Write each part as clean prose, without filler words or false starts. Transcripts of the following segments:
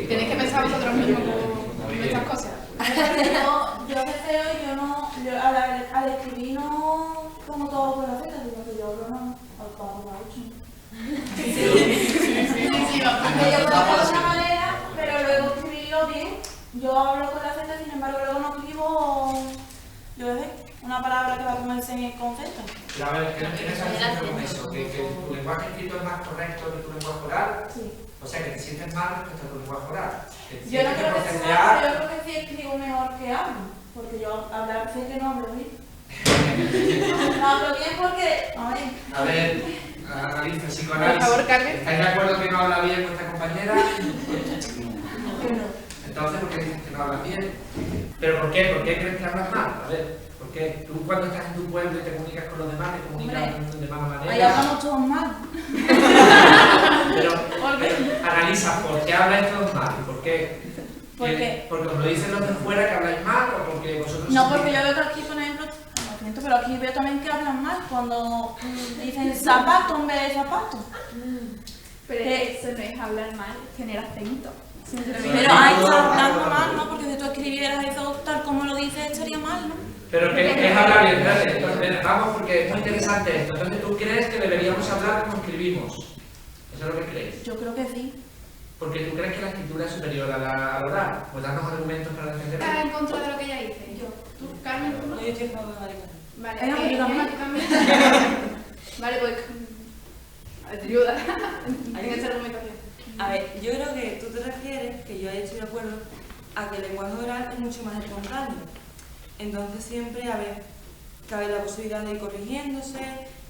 Tenéis que pensar vosotros mismos en estas cosas. Yo deseo y yo no, al escribir no pongo todo por la fecha, sino que yo hablo no, Sí, aunque yo puedo hacerlo de otra manera, pero luego escribirlo bien. Yo hablo con la Z, sin embargo luego no escribo, yo sé, una palabra que va a comerse en el concepto. Pero a ver, ¿qué estás diciendo con eso? ¿Que tu lenguaje escrito es más correcto que tu lenguaje oral? Sí. O sea, que te sientes mal respecto a tu lenguaje oral. Yo no creo que sea, pero yo creo que sí escribo mejor que hablo, porque yo hablar sé que no hablo bien. No hablo bien porque, a ver, analiza, psicoanálisis. Por favor, Carmen. ¿Estáis de acuerdo que no habla bien vuestra compañera? no. Entonces, ¿por qué dices que no hablas bien? ¿Pero por qué? ¿Por qué crees que hablas mal? A ver, ¿por qué? Tú cuando estás en tu pueblo y te comunicas con los demás, te comunicas de mala manera. Ahí hablamos todos mal. Pero analiza, ¿por qué habláis todos mal? ¿Por qué? ¿Por qué? ¿Porque os lo dicen los de fuera que habláis mal o porque vosotros... No, porque yo veo que aquí, por ejemplo, pero aquí veo también que hablan mal cuando dicen zapato en vez de zapato. Pero eso no es hablar mal, tener acento. Pero ahí está hablando mal, ¿no? Porque si tú escribieras eso tal como lo dices, estaría mal, ¿no? Pero que es hablar bien, ¿verdad? Entonces, vamos, porque es muy interesante esto. Entonces, ¿tú crees que deberíamos hablar como escribimos? ¿Eso es lo que crees? Yo creo que sí. Porque tú crees que la escritura es superior a la oral. Pues darnos argumentos para defenderlo. ¿Estás en contra de lo que ella dice? Yo. ¿Tú, Carmen? ¿Tú no? Yo estoy a favor de Marica. Vale, yo también. Vale, pues ayuda en esta argumentación. A ver, yo creo que tú te refieres, que yo ahí estoy de acuerdo, a que el lenguaje oral es mucho más espontáneo. Entonces siempre, a ver, cabe la posibilidad de ir corrigiéndose,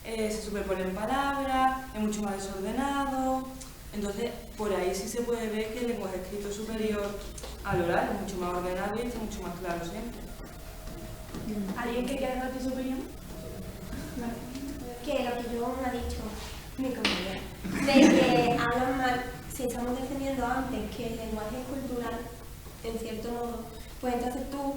se superponen palabras, es mucho más desordenado. Entonces, por ahí sí se puede ver que el lenguaje escrito es superior al oral, es mucho más ordenado y está mucho más claro siempre. ¿Alguien que quiera dar tu opinión? Que lo que yo me ha dicho mi compañera, de que hablan mal, si estamos defendiendo antes que el lenguaje es cultural, en cierto modo, pues entonces tú,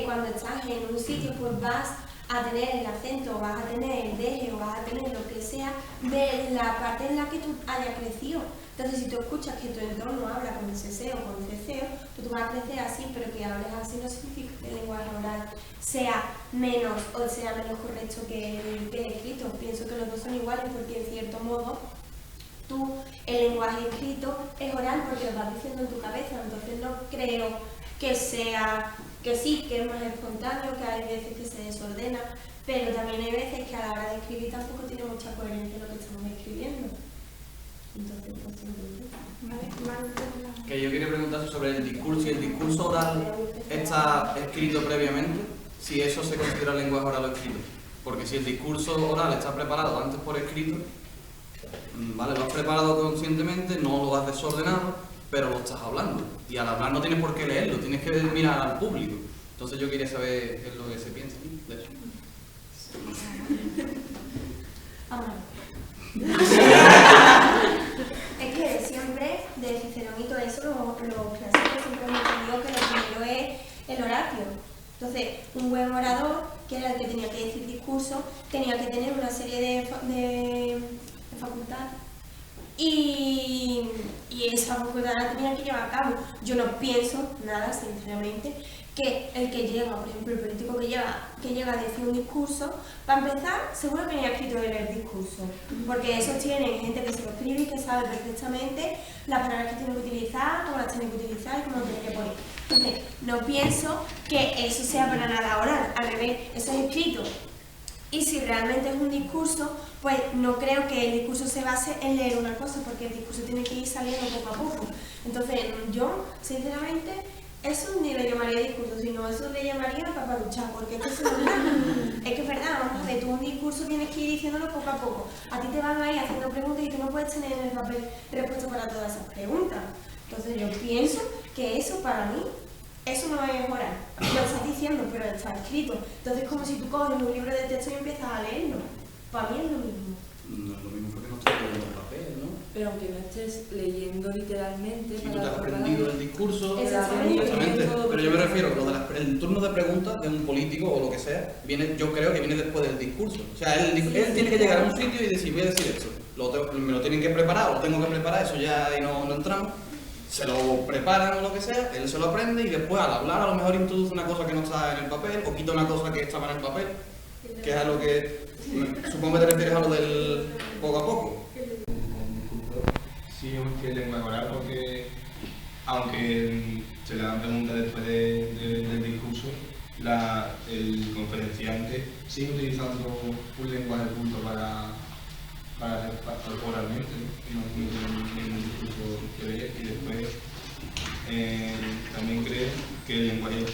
cuando estás en un sitio, pues vas a tener el acento, vas a tener el deje, o vas a tener lo que sea de la parte en la que tú hayas crecido. Entonces, si tú escuchas que tu entorno habla con ceseo o con ceceo, pues tú vas a crecer así, pero que hables así no significa que el lenguaje oral sea menos o sea menos correcto que el escrito. Pienso que los dos son iguales porque, en cierto modo, el lenguaje escrito es oral porque lo vas diciendo en tu cabeza. Entonces, no creo que sea, que sí, que es más espontáneo, que hay veces que se desordena, pero también hay veces que a la hora de escribir tampoco tiene mucha coherencia lo que estamos escribiendo. Entonces, que yo quería preguntar sobre el discurso. Si el discurso oral está escrito previamente, si eso se considera lenguaje oral o escrito. Porque si el discurso oral está preparado antes por escrito, vale, lo has preparado conscientemente, no lo has desordenado, pero lo estás hablando. Y al hablar no tienes por qué leerlo, tienes que mirar al público. Entonces yo quería saber qué es lo que se piensa de eso. Es que siempre, de Cicerón y todo eso, los clásicos siempre hemos entendido que lo primero es el Horacio. Entonces, un buen orador, que era el que tenía que decir discurso, tenía que tener una serie de facultades y esa facultad la tenía que llevar a cabo. Yo no pienso nada, sinceramente, que el que llega, por ejemplo, el político que llega a decir un discurso, para empezar, seguro que ni ha escrito él el discurso, porque esos tienen gente que se lo escribe y que sabe perfectamente las palabras que tiene que utilizar, cómo las tiene que utilizar y cómo lo tiene que poner. Entonces, no pienso que eso sea para nada oral, al revés, eso es escrito. Y si realmente es un discurso, pues no creo que el discurso se base en leer una cosa, porque el discurso tiene que ir saliendo poco a poco. Entonces, yo, sinceramente, eso ni le llamaría discurso, sino eso le llamaría papaluchar, porque es que eso es que es verdad, vamos a ver, tú un discurso tienes que ir diciéndolo poco a poco. A ti te van a ir haciendo preguntas y tú no puedes tener en el papel respuesta para todas esas preguntas. Entonces yo pienso que eso para mí, eso no es oral. Lo estás diciendo, pero está escrito. Entonces es como si tú coges un libro de texto y empiezas a leerlo. Para mí es lo mismo. No es lo mismo porque no estás leyendo el papel, ¿no? Pero aunque no estés leyendo literalmente... Si tú te has aprendido el discurso... Exactamente. Pero yo me refiero, el turno de preguntas de un político o lo que sea, yo creo que viene después del discurso. O sea, él tiene que llegar a un sitio y decir, voy a decir esto. Me lo tienen que preparar, o lo tengo que preparar, eso ya ahí no entramos. se lo preparan o lo que sea, él se lo aprende y después al hablar a lo mejor introduce una cosa que no está en el papel o quita una cosa que estaba en el papel, que es a lo que supongo que te refieres a lo del poco a poco. Sí, es el lenguaje oral porque aunque se le dan preguntas después del discurso, el conferenciante sigue utilizando un lenguaje culto para oralmente, ¿no? En un discurso que ve, y después también creo que el lenguaje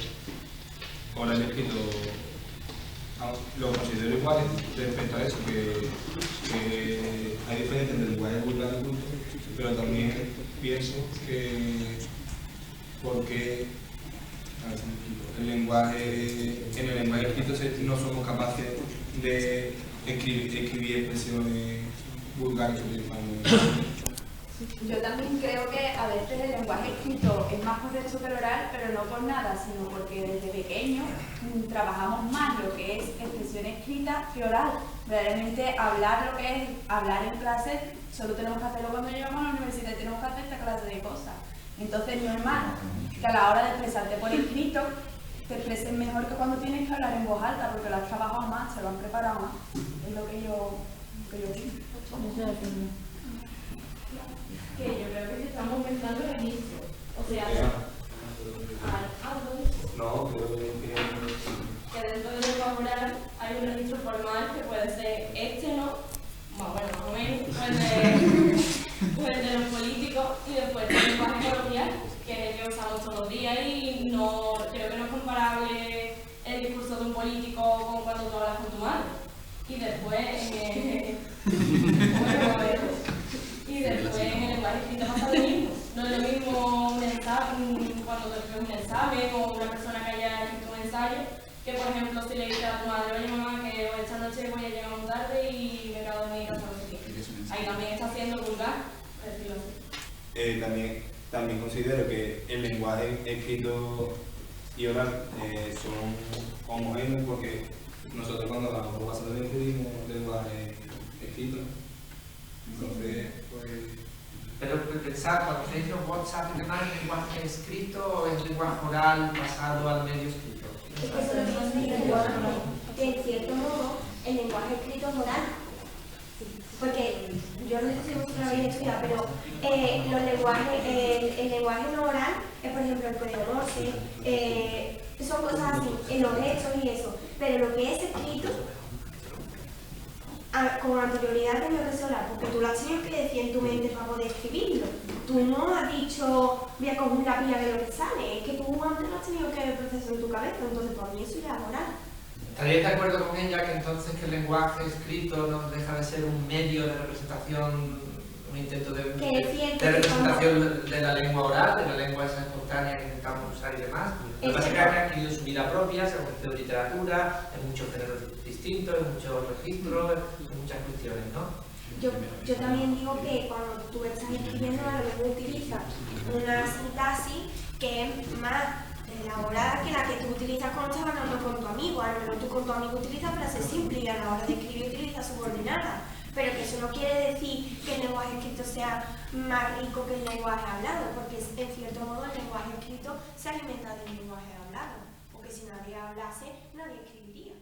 oral escrito lo considero igual respecto a eso, que hay diferencia entre el lenguaje vulgar y culto, pero también pienso que porque en el lenguaje escrito no somos capaces de escribir expresiones vulgares utilizando. Yo también creo que a veces el lenguaje escrito es más correcto que el oral, pero no por nada, sino porque desde pequeños trabajamos más lo que es expresión escrita que oral. Realmente hablar lo que es hablar en clase, solo tenemos que hacerlo cuando llegamos a la universidad y tenemos que hacer esta clase de cosas. Entonces no es malo que a la hora de expresarte por escrito te expreses mejor que cuando tienes que hablar en voz alta, porque lo has trabajado más, se lo han preparado más. Es lo que yo pienso. Que yo creo que estamos pensando en registro. O sea, No, creo que dentro del lenguaje oral hay un registro formal que puede ser ¿no? Más o menos, pues de los políticos, y después el lenguaje coloquial, que es el que usamos todos los días, y no creo que no es comparable el discurso de un político con cuando tú hablas con tu madre. Y después en el lenguaje escrito pasa lo mismo. No es lo mismo un examen, cuando te escribes un examen o una persona que haya escrito un ensayo, que por ejemplo si le dices a tu madre, oye mamá, que hoy esta noche voy a llegar muy tarde y me acabo de venir hasta no sé qué. Ahí también está siendo vulgar, por decirlo así. También considero que el lenguaje escrito y oral son homogéneos porque nosotros cuando hablamos por WhatsApp también pedimos lenguaje escrito. Entonces, pues... Pero pensar, cuando se dice WhatsApp y demás, ¿es lenguaje escrito o es lenguaje oral pasado al medio escrito? Es que eso es lo que digo, que en cierto modo el lenguaje escrito es oral. Porque yo no sé si vosotros lo habéis estudiado, pero el lenguaje no oral es, por ejemplo, el código Morse, son cosas así, en los gestos y eso. Pero lo que es escrito, con anterioridad ha tenido que ser oral, porque tú lo has tenido que decir en tu mente para poder escribirlo. Tú no has dicho, voy a coger una pila de lo que sale, es que tú antes lo has tenido que procesar en tu cabeza, entonces para mí eso ya es oral. ¿Estaríais de acuerdo con ella que entonces que el lenguaje escrito no deja de ser un medio de representación, un intento de representación de la lengua oral, de la lengua esa espontánea que intentamos usar y demás? Lo que pasa es que ha adquirido su vida propia, se ha convertido en literatura, en muchos géneros distintos, en muchos registros, en muchas cuestiones, ¿no? Yo también digo que cuando tú estás escribiendo a lo mejor utilizas una sintaxis que es más elaborada que la que tú utilizas cuando estás hablando con tu amigo. A lo mejor tú con tu amigo utilizas frases simples y a la hora de escribir utilizas subordinadas. Pero que eso no quiere decir que el lenguaje escrito sea más rico que el lenguaje hablado, porque en cierto modo el lenguaje escrito se alimenta del lenguaje hablado, porque si nadie hablase, nadie escribiría.